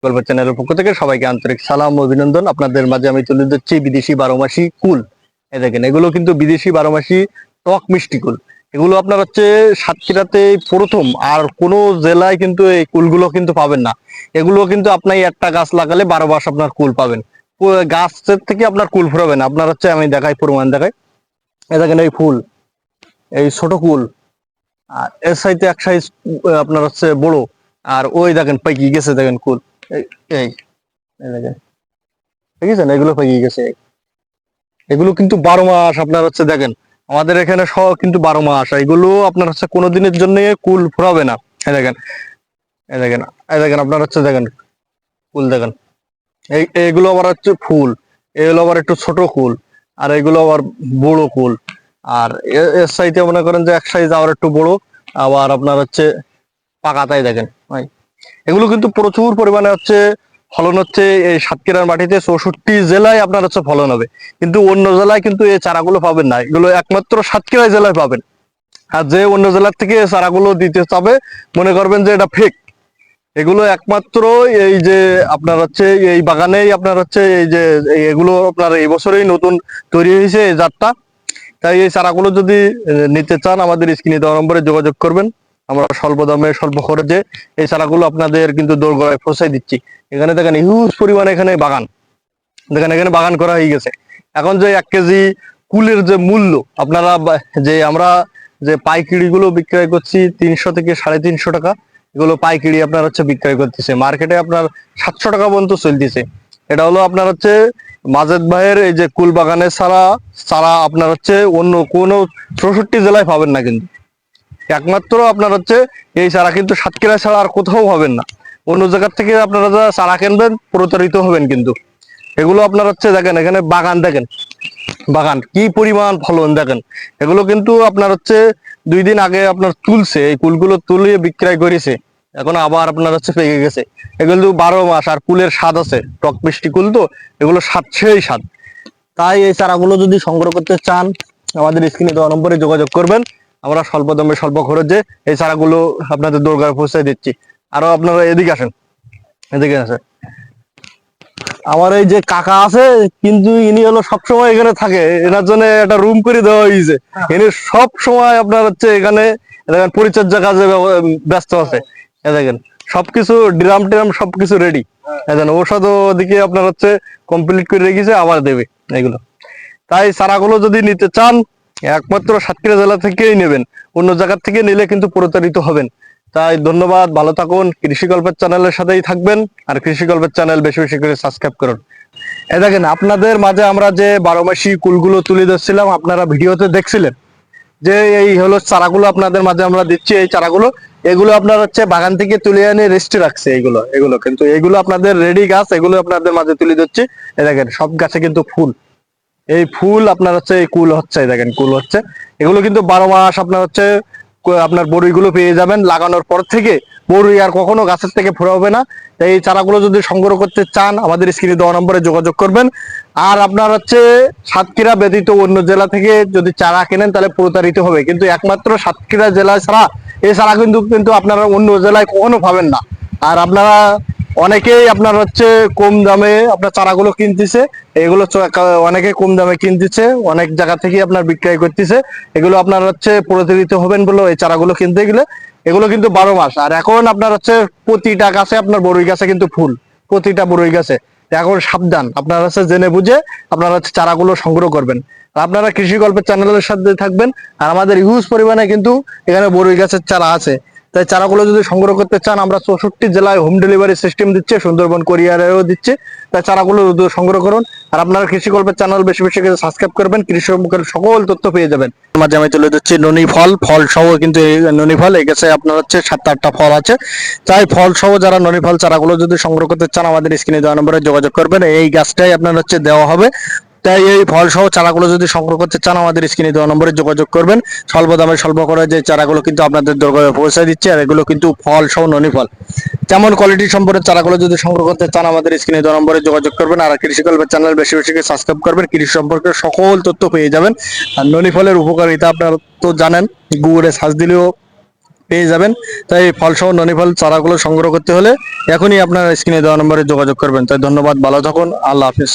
গল্পের চ্যানেলের পক্ষ থেকে সবাইকে আন্তরিক সালাম ও অভিনন্দন। আপনাদের মাঝে আমি তুলে দিচ্ছি বিদেশি 12 মাসি কুল। এই দেখেন, এগুলো কিন্তু বিদেশি 12 মাসি টক মিষ্টি কুল। এগুলো আপনার হচ্ছে সাতক্ষীরাতে প্রথম, আর কোনো জেলায় কিন্তু এই কুলগুলো কিন্তু পাবেন না। এগুলো কিন্তু আপনি একটা গাছ লাগালে 12 মাস আপনার কুল পাবেন। গাছের থেকে আপনার কুল ফুরাবে না। আপনার হচ্ছে আমি দেখাই, প্রমাণ দেখাই। এই দেখেন, এই ফুল, এই ছোট কুল, আর এর সাইতে এক সাইজ আপনার হচ্ছে বড়। আর ওই দেখেন পাইকি গেছে, দেখেন কুল। এই এই এই দেখেন, ঠিক আছে না, এগুলো পেকে গেছে। এগুলো কিন্তু 12 মাস আপনার হচ্ছে দেখেন, আমাদের এখানে সব কিন্তু 12 মাস। এগুলো আপনার হচ্ছে কোনোদিনের জন্য কুল ফুরাবে না। এই দেখেন, এই দেখেন, এই দেখেন, আপনার হচ্ছে দেখেন কুল দেখেন। এইগুলো আবার হচ্ছে ফুল, এগুলো আবার একটু ছোট কুল, আর এগুলো আবার বড় কুল। আর এর সাইতে মনে করেন যে এক সাইজ আবার একটু বড়, আবার আপনার হচ্ছে পাকাতাই দেখেন ভাই। এগুলো কিন্তু প্রচুর পরিমাণে হচ্ছে ফলন হচ্ছে এই সাতক্ষীরার মাটিতে। 64 জেলায় আপনার হচ্ছে ফলন হবে, কিন্তু অন্য জেলায় কিন্তু এই চারাগুলো পাবেন না। এগুলো একমাত্র সাতক্ষীরা জেলায় পাবেন। আর যে অন্য জেলার থেকে এই চারাগুলো দিতে চাবে, মনে করবেন যে এটা ফেক। এগুলো একমাত্র এই যে আপনার হচ্ছে এই বাগানেই আপনার হচ্ছে এই যে এগুলো আপনার এই বছরেই নতুন তৈরি হয়েছে এই জাতটা। তাই এই চারাগুলো যদি নিতে চান, আমাদের স্ক্রিনে দেওয়া নম্বরে যোগাযোগ করবেন। আমরা স্বল্প দামে স্বল্প খরচে এই চারাগুলো আপনাদের কিন্তু দোরগোড়ায় পৌঁছাই দিচ্ছি। এখানে দেখেন হিউজ পরিমাণে এখানে বাগান, দেখেন এখানে বাগান করা হয়ে গেছে। এখন যে 1 কেজি কুলের যে মূল্য, আপনারা যে আমরা যে পাইকিরি গুলো বিক্রয় করছি 300 থেকে 350 টাকা, এগুলো পাইকিরি আপনার হচ্ছে বিক্রয় করতেছে মার্কেটে আপনার 700 টাকা পর্যন্ত চলতেছে। এটা হলো আপনার হচ্ছে মাজেদ ভাইয়ের এই যে কুল বাগানের ছাড়া চারা আপনার হচ্ছে অন্য কোনো 64 জেলায় পাবেন না। কিন্তু একমাত্র আপনার হচ্ছে এই চারা কিন্তু সাতক্ষীরা ছাড়া আর কোথাও পাবেন না। অন্য জায়গার থেকে আপনারা যারা চারা কিনবেন প্রতারিত হবেন কিন্তু। এগুলো আপনার হচ্ছে দেখেন, এখানে বাগান দেখেন, বাগান কি পরিমাণ ফলন দেখেন। এগুলো কিন্তু আপনার হচ্ছে 2 দিন আগে আপনার তুলছে, এই কুলগুলো তুলিয়ে বিক্রয় করেছে, এখন আবার আপনার হচ্ছে পেকে গেছে। এগুলো 12 মাস, আর কুলের স্বাদ আছে, টক মিষ্টি কুল তো, এগুলো স্বাদ সেই স্বাদ। তাই এই চারাগুলো যদি সংগ্রহ করতে চান, আমাদের স্ক্রিনে দেওয়া নম্বরে যোগাযোগ করবেন। আমরা স্বল্প দামে স্বল্প খরচে এই চারাগুলো আপনাদের দোরগোড়ায় পৌঁছে দিচ্ছি। আরো আপনারা এদিকে আসেন, এদিকে আসেন। আমার এই যে কাকা আছে, কিন্তু ইনি হলো সবসময় এখানে থাকে, এনার জন্য একটা রুম করে দেওয়া হয়েছে। ইনি সব সময় আপনার হচ্ছে এখানে দেখেন পরিচর্যা কাজে ব্যস্ত আছে। দেখেন সবকিছু ড্রাম ট্রাম সবকিছু রেডি। দেখেন ঔষধ ওদিকে আপনার হচ্ছে কমপ্লিট করে রেখেছে, আবার দেবে এগুলো। তাই চারাগুলো যদি নিতে চান, একমাত্র সাতক্ষীরা জেলা থেকেই নেবেন। অন্য জায়গার থেকে নিলে কিন্তু প্রতারিত হবেন। তাই ধন্যবাদ, ভালো থাকুন, কৃষি গল্পের চ্যানেলের সাথেই থাকবেন। আর কৃষি গল্পের চ্যানেল বেশি বেশি করে সাবস্ক্রাইব করুন। এই দেখেন, আপনাদের মাঝে আমরা যে 12 মাসি কুলগুলো তুলে ধরছিলাম, আপনারা ভিডিওতে দেখছিলেন যে এই হলো চারাগুলো আপনাদের মাঝে আমরা দিচ্ছি। এই চারাগুলো এগুলো আপনার হচ্ছে বাগান থেকে তুলে এনে রেস্টে রাখছে। এগুলো এগুলো কিন্তু এগুলো আপনাদের রেডি গাছ, এগুলো আপনাদের মাঝে তুলে ধরছি। এই দেখেন সব গাছে কিন্তু ফুল, এই ফুল আপনার হচ্ছে এই কুল হচ্ছে, দেখেন কুল হচ্ছে। এগুলো কিন্তু 12 মাস আপনার হচ্ছে আপনার বড়িগুলো পেয়ে যাবেন। লাগানোর পর থেকে বড়ি আর কখনো গাছের থেকে ফুরাবে না। এই চারাগুলো যদি সংগ্রহ করতে চান, আমাদের স্ক্রিনে দেওয়া নম্বরে যোগাযোগ করবেন। আর আপনার হচ্ছে সাতক্ষীরা ব্যতীত অন্য জেলা থেকে যদি চারা কেনেন, তাহলে প্রতারিত হবে। কিন্তু একমাত্র সাতক্ষীরা জেলা ছাড়া এই চারা কিন্তু কিন্তু আপনারা অন্য জেলায় কখনো পাবেন না। আর আপনারা অনেকেই আপনার হচ্ছে কম দামে আপনার চারাগুলো কিনতেছে। এগুলো অনেকে কম দামে কিনতেছে, অনেক জায়গা থেকে আপনার বিক্রয় করতেছে। এগুলো আপনার হচ্ছে প্রতারিত হবেন বলে এই চারাগুলো কিনতে গেলে। এগুলো কিন্তু 12 মাস। আর এখন আপনার হচ্ছে প্রতিটা গাছে আপনার বড়ই গাছে কিন্তু ফুল, প্রতিটা বড়ই গাছে। এখন সাবধান, আপনারা হচ্ছে জেনে বুঝে আপনারা হচ্ছে চারাগুলো সংগ্রহ করবেন। আপনারা কৃষি গল্পের চ্যানেলের সাথে থাকবেন। আর আমাদের হিউজ পরিমাণে কিন্তু এখানে বড়ই গাছের চারা আছে। তাই চারাগুলো যদি সংগ্রহ করতে চান, আমরা 64 জেলায় হোম ডেলিভারি সিস্টেম দিচ্ছে, সুন্দরবন কোরিয়ারেও দিচ্ছে। তাই চারাগুলো সংগ্রহ করুন। আর আপনারা কৃষি গল্পের চ্যানেল বেশি বেশি করে সাবস্ক্রাইব করবেন, কৃষি সম্পর্কের সকল তথ্য পেয়ে যাবেন। মাঝে আমি তুলে দিচ্ছি ননি ফল, ফল সহ কিন্তু এই ননি ফল এই গেছে আপনার হচ্ছে 7-8টা ফল আছে। তাই ফল সহ যারা ননি ফল চারাগুলো যদি সংগ্রহ করতে চান, আমাদের স্ক্রিনে দেওয়া নম্বরে যোগাযোগ করবেন। এই গাছটাই আপনার হচ্ছে দেওয়া হবে। তাই এই ফল সহ চারাগুলো যদি সংগ্রহ করতে চান, আমাদের স্ক্রিনে দেওয়া নম্বরে যোগাযোগ করবেন। স্বল্প দামে স্বল্প করে যে চারাগুলো কিন্তু আপনাদের দোরগোড়ায় পৌঁছে দিচ্ছে। আর এগুলো কিন্তু ফল সহ ননি ফল। তেমন কোয়ালিটি সম্পর্কে চারাগুলো যদি সংগ্রহ করতে চান, আমাদের স্ক্রিনে দেওয়া নম্বরে যোগাযোগ করবেন। আর কৃষি গল্পের চ্যানেল বেশি বেশি করে সাবস্ক্রাইব করবেন, কৃষি সম্পর্কে সকল তথ্য পেয়ে যাবেন। আর ননি ফলের উপকারিতা আপনারা তো জানেন, গুগলে সার্চ দিলেও পেয়ে যাবেন। তাই ফল সহ ননি ফল চারাগুলো সংগ্রহ করতে হলে এখনই আপনার স্ক্রিনে দেওয়া নম্বরে যোগাযোগ করবেন। তাই ধন্যবাদ, ভালো থাকুন, আল্লাহ হাফিজ।